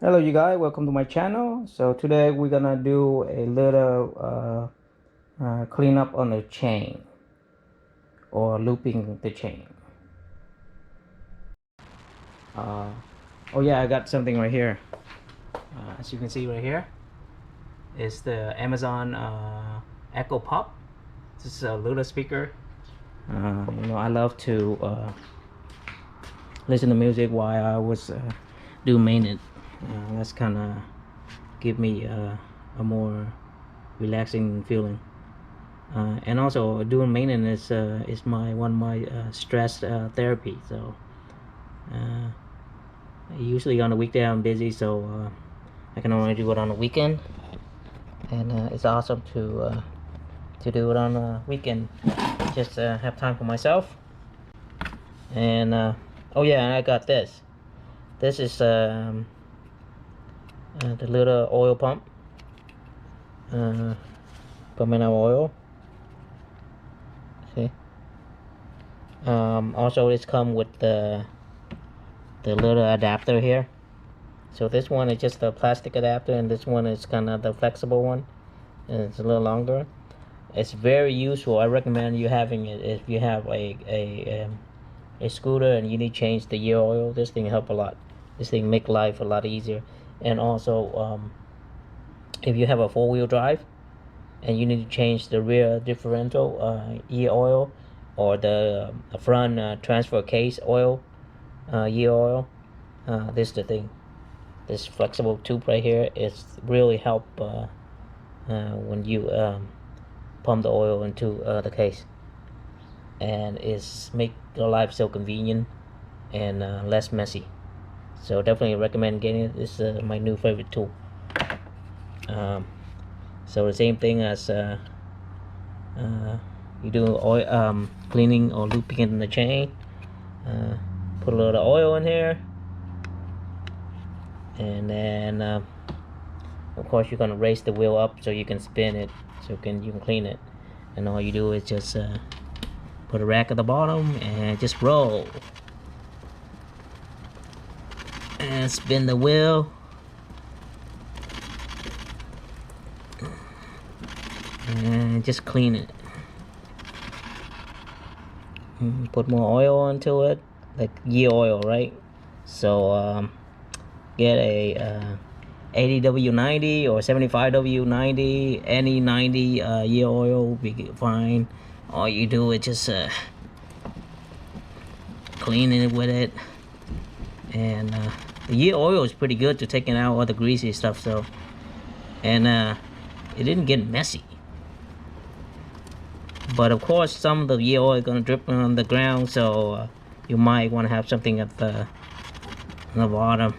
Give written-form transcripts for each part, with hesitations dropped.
Hello you guys, welcome to my channel. So today we're gonna do a little cleanup on the chain or looping the chain. Oh yeah, I got something right here. As you can see right here is the Amazon Echo Pop. This is a little speaker. I love to listen to music while I was doing maintenance. That's kind of give me a more relaxing feeling. And also doing maintenance is one of my stress therapy. So usually on the weekday I'm busy, so I can only do it on the weekend. And it's awesome to do it on the weekend. Just have time for myself. And oh yeah, and I got this. This is the little oil pump. Pumping out oil. See. Also, it's come with the little adapter here. So this one is just a plastic adapter, and this one is kind of the flexible one, and it's a little longer. It's very useful. I recommend you having it if you have a scooter and you need to change the gear oil. This thing help a lot. This thing make life a lot easier. And also, if you have a four-wheel drive and you need to change the rear differential gear oil, or the front transfer case oil, gear oil, this is the thing. This flexible tube right here is really help when you pump the oil into the case, and it's make your life so convenient and less messy. So definitely recommend getting it. This is my new favorite tool. So the same thing as you do oil cleaning or looping in the chain. Put a little oil in here, and then of course you're gonna raise the wheel up so you can spin it, so you can clean it. And all you do is just put a rack at the bottom and just roll and spin the wheel. And just clean it. Put more oil into it, like gear oil, right? So get a 80W90 or 75W90, any 90 gear oil will be fine. All you do is just clean it with it, and the gear oil is pretty good to taking out all the greasy stuff. So, and it didn't get messy. But of course, some of the gear oil is gonna drip on the ground, so you might want to have something at the bottom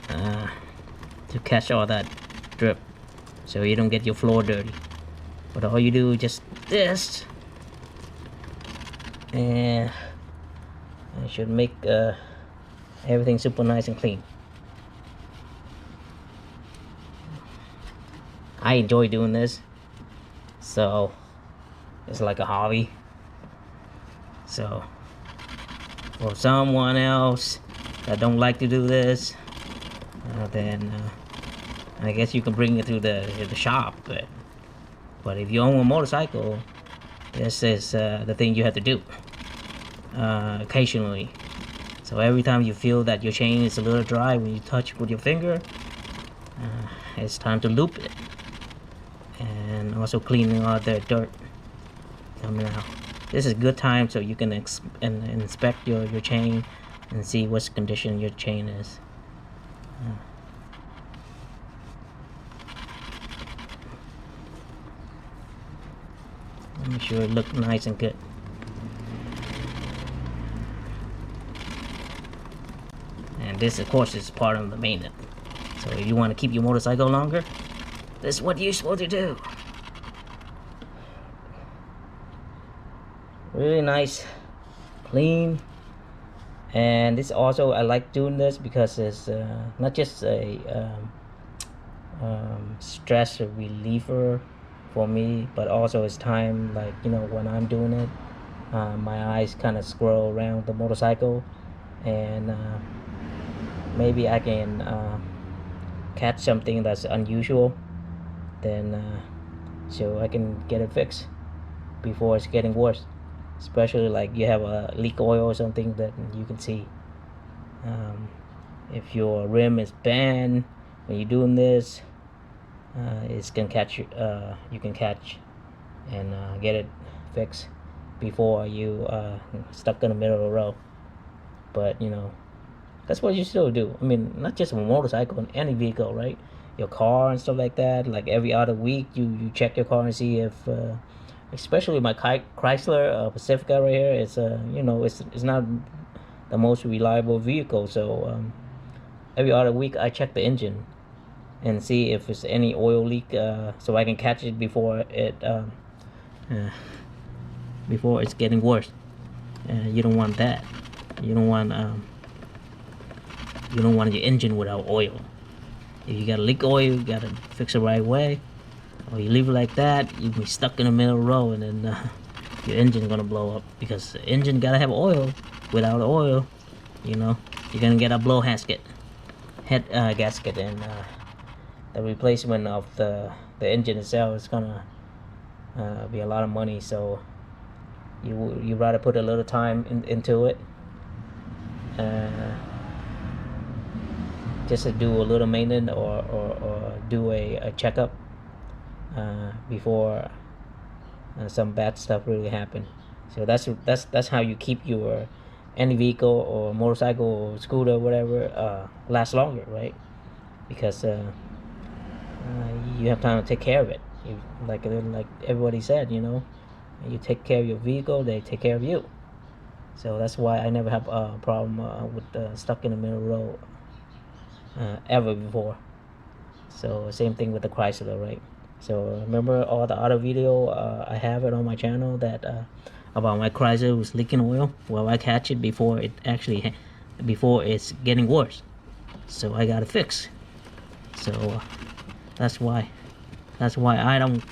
to catch all that drip, so you don't get your floor dirty. But all you do is just this, and it should make everything super nice and clean. I enjoy doing this, so it's like a hobby. So for someone else that don't like to do this, then I guess you can bring it to the shop. But if you own a motorcycle, this is the thing you have to do occasionally. So every time you feel that your chain is a little dry when you touch it with your finger, it's time to loop it, and also cleaning all the dirt coming out. This is a good time so you can inspect your chain and see what condition your chain is. Make sure it looks nice and good. And this, of course, is part of the maintenance. So if you want to keep your motorcycle longer, this is what you're supposed to do. Really nice, clean. And this also, I like doing this because it's not just a stress reliever for me, but also it's time, like, when I'm doing it, my eyes kind of scroll around the motorcycle, and maybe I can catch something that's unusual, then so I can get it fixed before it's getting worse. Especially like you have a leak oil or something that you can see. If your rim is bent when you're doing this, it's gonna catch you. You can catch and get it fixed before you stuck in the middle of the road. But you know, that's what you still do. I mean, not just a motorcycle, in any vehicle, right? Your car and stuff like that. Like every other week, you check your car and see if, especially my Chrysler Pacifica right here, it's you know, it's not the most reliable vehicle. So every other week I check the engine and see if there's any oil leak, so I can catch it before it's getting worse. You don't want that. You don't want your engine without oil. If you got a leak oil, you gotta fix it right away. Or you leave it like that, you'll be stuck in the middle of the road, and then your engine gonna blow up, because the engine gotta have oil. Without oil, you know, you're gonna get a blow gasket, and the replacement of the engine itself is gonna be a lot of money. So you rather put a little time into it, just to do a little maintenance, or do a checkup before some bad stuff really happen. So that's how you keep your any vehicle or motorcycle or scooter or whatever last longer, right? Because you have time to take care of it. Like everybody said, you know, you take care of your vehicle, they take care of you. So that's why I never have a problem with stuck in the middle of the road ever before. So same thing with the Chrysler, right? So remember all the other video I have it on my channel that about my Chrysler was leaking oil? Well, I catch it before before it's getting worse. So I got it fixed. So that's why I'm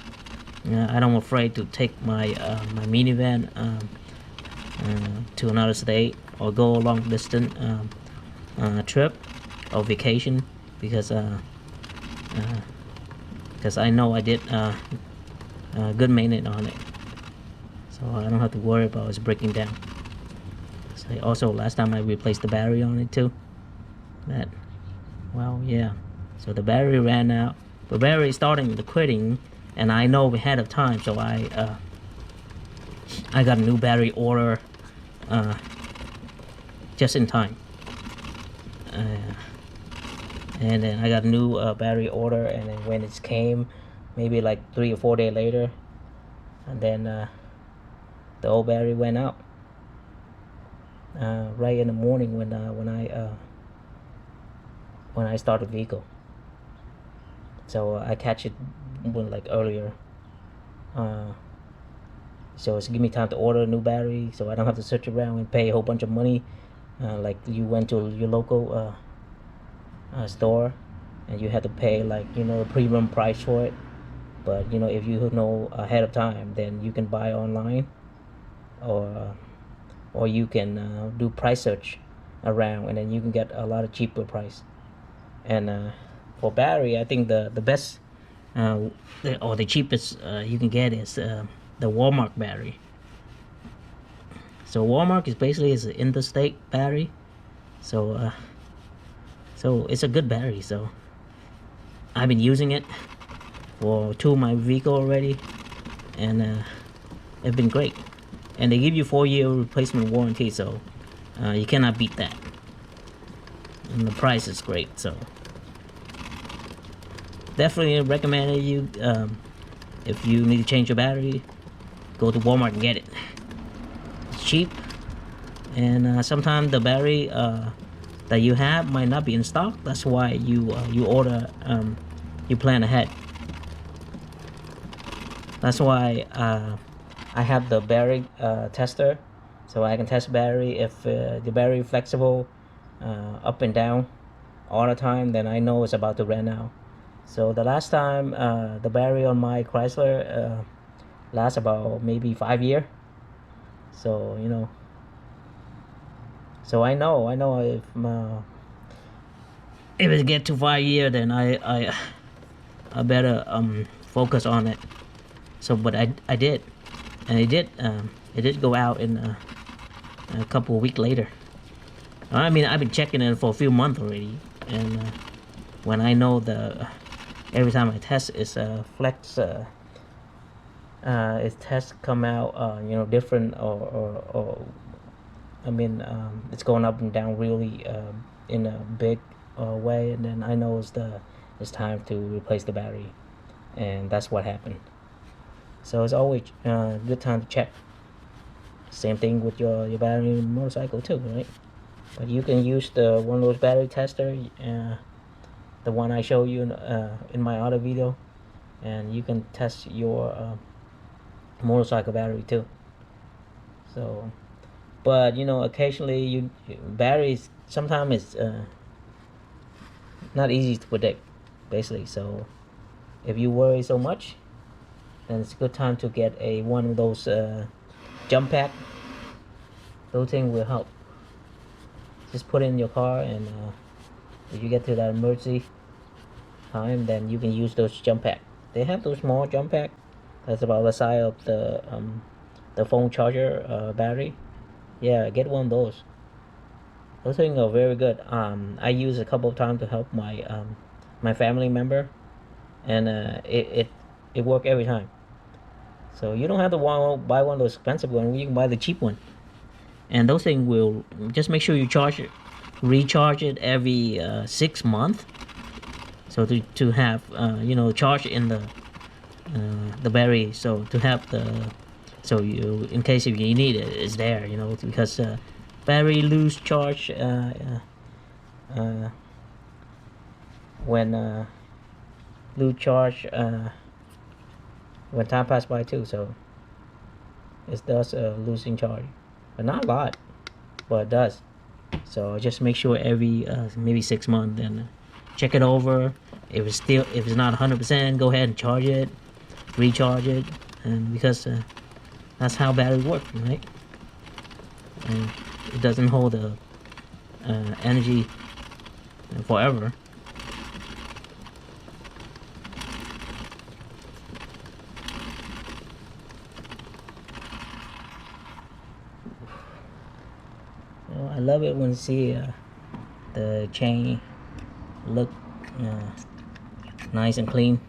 afraid to take my my minivan to another state, or go a long distance trip or vacation, because I know I did good maintenance on it, so I don't have to worry about it breaking down. So also, last time I replaced the battery on it too. Well, yeah. So the battery ran out. The battery starting to quitting, and I know ahead of time, so I got a new battery order just in time. And then I got a new battery order, and then when it came, maybe like 3 or 4 days later, and then the old battery went out right in the morning when I start the vehicle. So I catch it like earlier, so it's give me time to order a new battery, so I don't have to search around and pay a whole bunch of money, like you went to your local store and you had to pay, like, you know, the premium price for it. But you know, if you know ahead of time, then you can buy online, or you can do price search around, and then you can get a lot of cheaper price. And for battery, I think the best or the cheapest you can get is the Walmart battery. So Walmart is basically an interstate battery, so it's a good battery. So I've been using it for 2 of my vehicle already, and it's been great. And they give you 4-year replacement warranty, so you cannot beat that. And the price is great, so definitely recommend you, if you need to change your battery, go to Walmart and get it. It's cheap, and sometimes the battery that you have might not be in stock. That's why you order, you plan ahead. That's why I have the battery tester, so I can test battery. If the battery is flexible up and down all the time, then I know it's about to run out. So the last time the battery on my Chrysler lasts about maybe 5 years. So you know, so I know if if it get to 5 years, then I better focus on it. So, but I did, and it did go out in a couple of weeks later. I mean, I've been checking it for a few months already, and when I know every time I test, it's flex. Its tests come out, you know, different, or I mean, it's going up and down really in a big way, and then I know it's time to replace the battery, and that's what happened. So it's always a good time to check. Same thing with your battery motorcycle too, right? But you can use one of those battery tester, the one I show you in my other video, and you can test your motorcycle battery too. So, but you know, occasionally batteries sometimes it's not easy to predict, basically. So if you worry so much, then it's a good time to get one of those jump pack. Those things will help. Just put it in your car, and if you get to that emergency time, then you can use those jump pack. They have those small jump pack that's about the size of the phone charger battery. Yeah, get one of those. Those things are very good. I use a couple of times to help my family member, and it worked every time. So you don't have to buy one of those expensive ones. You can buy the cheap one, and those things will just make sure you recharge it every 6 months. So to have you know, charge in the battery, so to have so you, in case if you need it, it's there, you know, because battery lose charge when lose charge when time passes by too. So it does losing charge, but not a lot, but it does. So just make sure every maybe 6 months, then check it over. If it's not 100%, go ahead and charge it, recharge it, and because that's how batteries work, right? And it doesn't hold the energy forever. Well, I love it when you see the chain look nice and clean.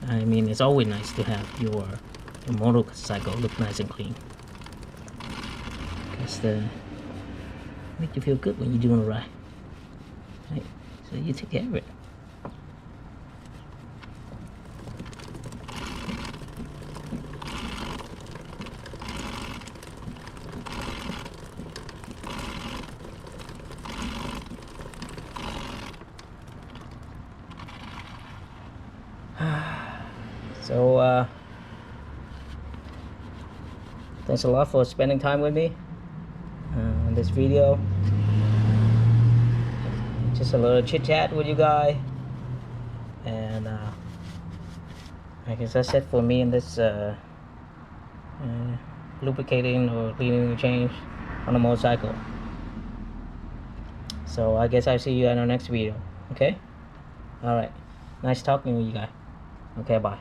I mean, it's always nice to have your motorcycle look nice and clean, because make you feel good when you're doing a ride, right? So you take care of it. So thanks a lot for spending time with me in this video. Just a little chit chat with you guys, and I guess that's it for me in this lubricating or cleaning the chains on a motorcycle. So I guess I'll see you in our next video. Okay, all right, nice talking with you guys. Okay, bye.